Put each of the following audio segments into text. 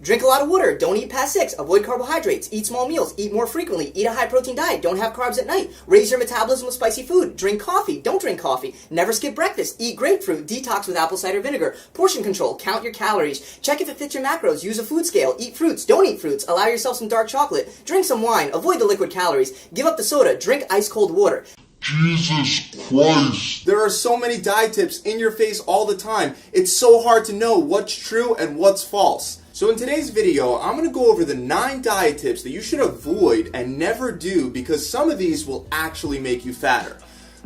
Drink a lot of water. Don't eat past 6. Avoid carbohydrates. Eat small meals. Eat more frequently. Eat a high-protein diet. Don't have carbs at night. Raise your metabolism with spicy food. Drink coffee. Don't drink coffee. Never skip breakfast. Eat grapefruit. Detox with apple cider vinegar. Portion control. Count your calories. Check if it fits your macros. Use a food scale. Eat fruits. Don't eat fruits. Allow yourself some dark chocolate. Drink some wine. Avoid the liquid calories. Give up the soda. Drink ice-cold water. Jesus Christ. There are so many diet tips in your face all the time. It's so hard to know what's true and what's false. So in today's video, I'm going to go over the 9 diet tips that you should avoid and never do because some of these will actually make you fatter.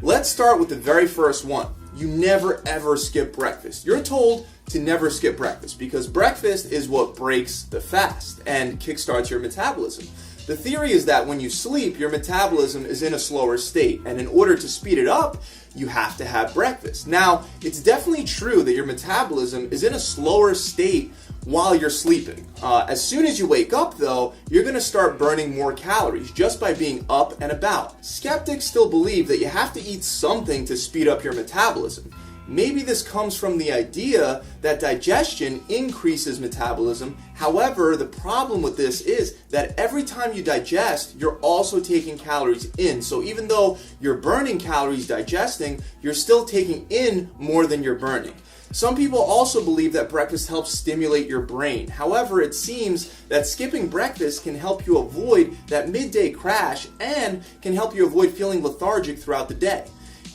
Let's start with the very first one. You never ever skip breakfast. You're told to never skip breakfast because breakfast is what breaks the fast and kickstarts your metabolism. The theory is that when you sleep, your metabolism is in a slower state, and in order to speed it up, you have to have breakfast. Now, it's definitely true that your metabolism is in a slower state while you're sleeping. As soon as you wake up, though, you're going to start burning more calories just by being up and about. Skeptics still believe that you have to eat something to speed up your metabolism. Maybe this comes from the idea that digestion increases metabolism. However, the problem with this is that every time you digest, you're also taking calories in. So even though you're burning calories digesting, you're still taking in more than you're burning. Some people also believe that breakfast helps stimulate your brain. However, it seems that skipping breakfast can help you avoid that midday crash and can help you avoid feeling lethargic throughout the day.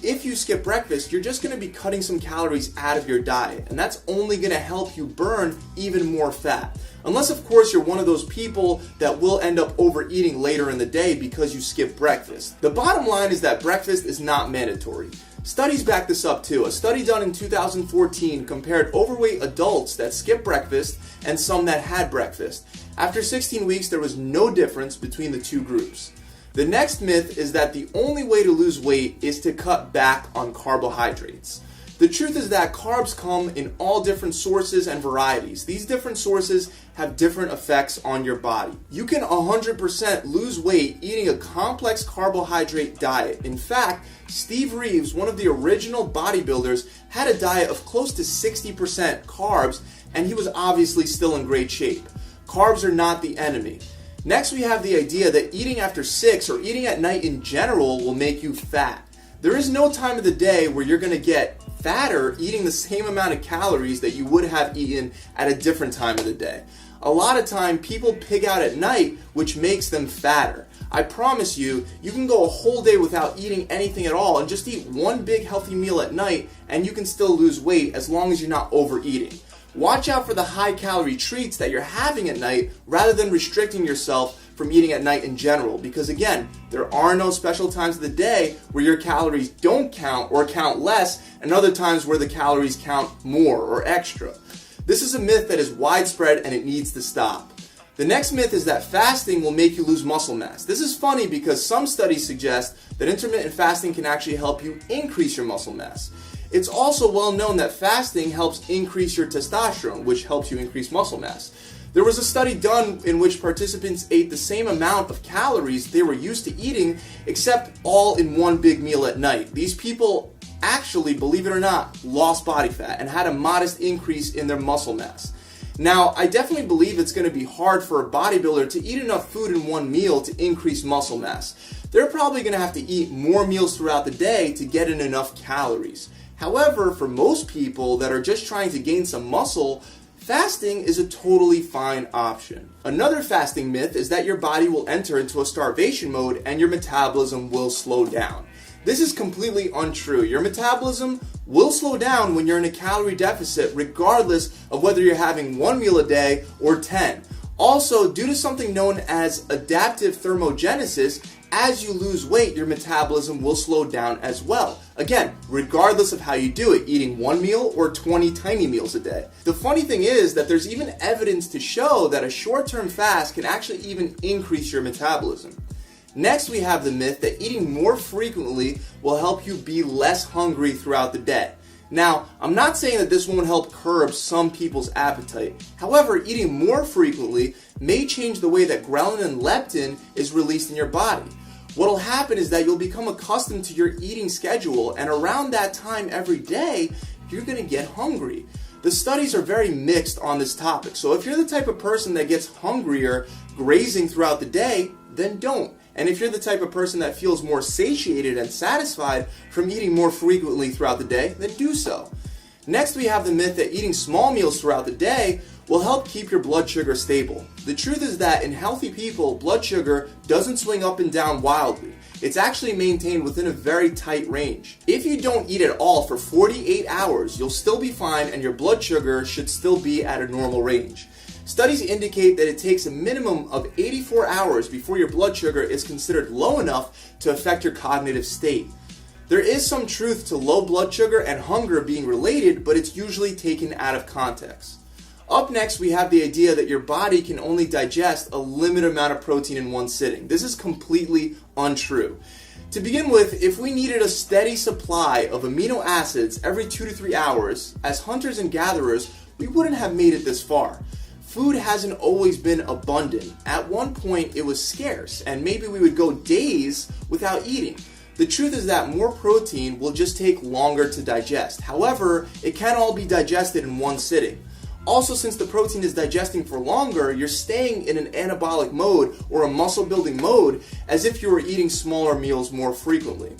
If you skip breakfast, you're just going to be cutting some calories out of your diet, and that's only going to help you burn even more fat. Unless, of course, you're one of those people that will end up overeating later in the day because you skip breakfast. The bottom line is that breakfast is not mandatory. Studies back this up too. A study done in 2014 compared overweight adults that skipped breakfast and some that had breakfast. After 16 weeks, there was no difference between the two groups. The next myth is that the only way to lose weight is to cut back on carbohydrates. The truth is that carbs come in all different sources and varieties. These different sources have different effects on your body. You can 100% lose weight eating a complex carbohydrate diet. In fact, Steve Reeves, one of the original bodybuilders, had a diet of close to 60% carbs, and he was obviously still in great shape. Carbs are not the enemy. Next, we have the idea that eating after 6 or eating at night in general will make you fat. There is no time of the day where you're going to get fatter eating the same amount of calories that you would have eaten at a different time of the day. A lot of time, people pig out at night, which makes them fatter. I promise you, you can go a whole day without eating anything at all and just eat one big healthy meal at night and you can still lose weight as long as you're not overeating. Watch out for the high-calorie treats that you're having at night rather than restricting yourself from eating at night in general because, again, there are no special times of the day where your calories don't count or count less and other times where the calories count more or extra. This is a myth that is widespread and it needs to stop. The next myth is that fasting will make you lose muscle mass. This is funny because some studies suggest that intermittent fasting can actually help you increase your muscle mass. It's also well known that fasting helps increase your testosterone, which helps you increase muscle mass. There was a study done in which participants ate the same amount of calories they were used to eating, except all in one big meal at night. These people actually, believe it or not, lost body fat and had a modest increase in their muscle mass. Now, I definitely believe it's going to be hard for a bodybuilder to eat enough food in one meal to increase muscle mass. They're probably going to have to eat more meals throughout the day to get in enough calories. However, for most people that are just trying to gain some muscle, fasting is a totally fine option. Another fasting myth is that your body will enter into a starvation mode and your metabolism will slow down. This is completely untrue. Your metabolism will slow down when you're in a calorie deficit regardless of whether you're having one meal a day or 10. Also, due to something known as adaptive thermogenesis, as you lose weight, your metabolism will slow down as well. Again, regardless of how you do it, eating one meal or 20 tiny meals a day. The funny thing is that there's even evidence to show that a short-term fast can actually even increase your metabolism. Next, we have the myth that eating more frequently will help you be less hungry throughout the day. Now, I'm not saying that this won't help curb some people's appetite. However, eating more frequently may change the way that ghrelin and leptin is released in your body. What'll happen is that you'll become accustomed to your eating schedule, and around that time every day, you're going to get hungry. the studies are very mixed on this topic. So if you're the type of person that gets hungrier grazing throughout the day, then don't. And if you're the type of person that feels more satiated and satisfied from eating more frequently throughout the day, then do so. Next, we have the myth that eating small meals throughout the day will help keep your blood sugar stable. The truth is that in healthy people, blood sugar doesn't swing up and down wildly. It's actually maintained within a very tight range. If you don't eat at all for 48 hours, you'll still be fine and your blood sugar should still be at a normal range. Studies indicate that it takes a minimum of 84 hours before your blood sugar is considered low enough to affect your cognitive state. There is some truth to low blood sugar and hunger being related, but it's usually taken out of context. Up next, we have the idea that your body can only digest a limited amount of protein in one sitting. This is completely untrue. To begin with, if we needed a steady supply of amino acids every 2 to 3 hours, as hunters and gatherers, we wouldn't have made it this far. Food hasn't always been abundant. At one point, it was scarce, and maybe we would go days without eating. The truth is that more protein will just take longer to digest. However, it can't all be digested in one sitting. Also, since the protein is digesting for longer, you're staying in an anabolic mode or a muscle building mode as if you were eating smaller meals more frequently.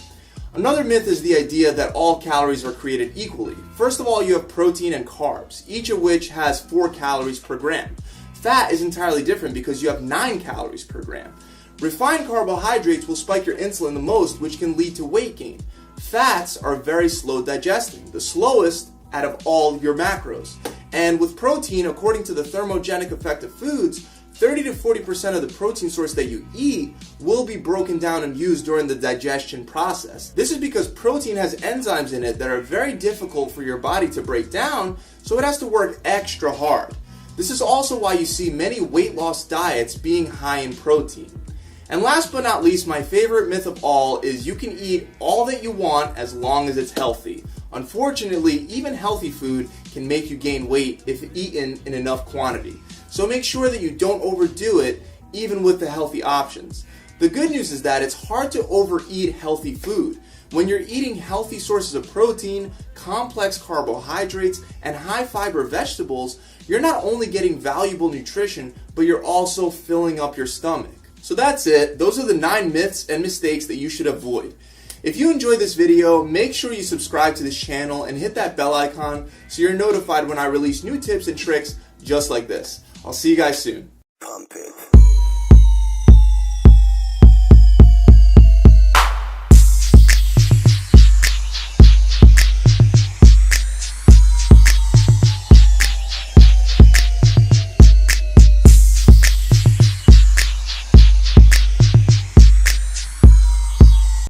Another myth is the idea that all calories are created equally. First of all, you have protein and carbs, each of which has 4 calories per gram. Fat is entirely different because you have 9 calories per gram. Refined carbohydrates will spike your insulin the most, which can lead to weight gain. Fats are very slow digesting, the slowest out of all your macros. And with protein, according to the thermogenic effect of foods, 30 to 40% of the protein source that you eat will be broken down and used during the digestion process. This is because protein has enzymes in it that are very difficult for your body to break down, so it has to work extra hard. This is also why you see many weight loss diets being high in protein. And last but not least, my favorite myth of all is you can eat all that you want as long as it's healthy. Unfortunately, even healthy food can make you gain weight if eaten in enough quantity. So make sure that you don't overdo it, even with the healthy options. The good news is that it's hard to overeat healthy food. When you're eating healthy sources of protein, complex carbohydrates, and high fiber vegetables, you're not only getting valuable nutrition, but you're also filling up your stomach. So that's it. Those are the 9 myths and mistakes that you should avoid. If you enjoyed this video, make sure you subscribe to this channel and hit that bell icon so you're notified when I release new tips and tricks just like this. I'll see you guys soon. Pump it.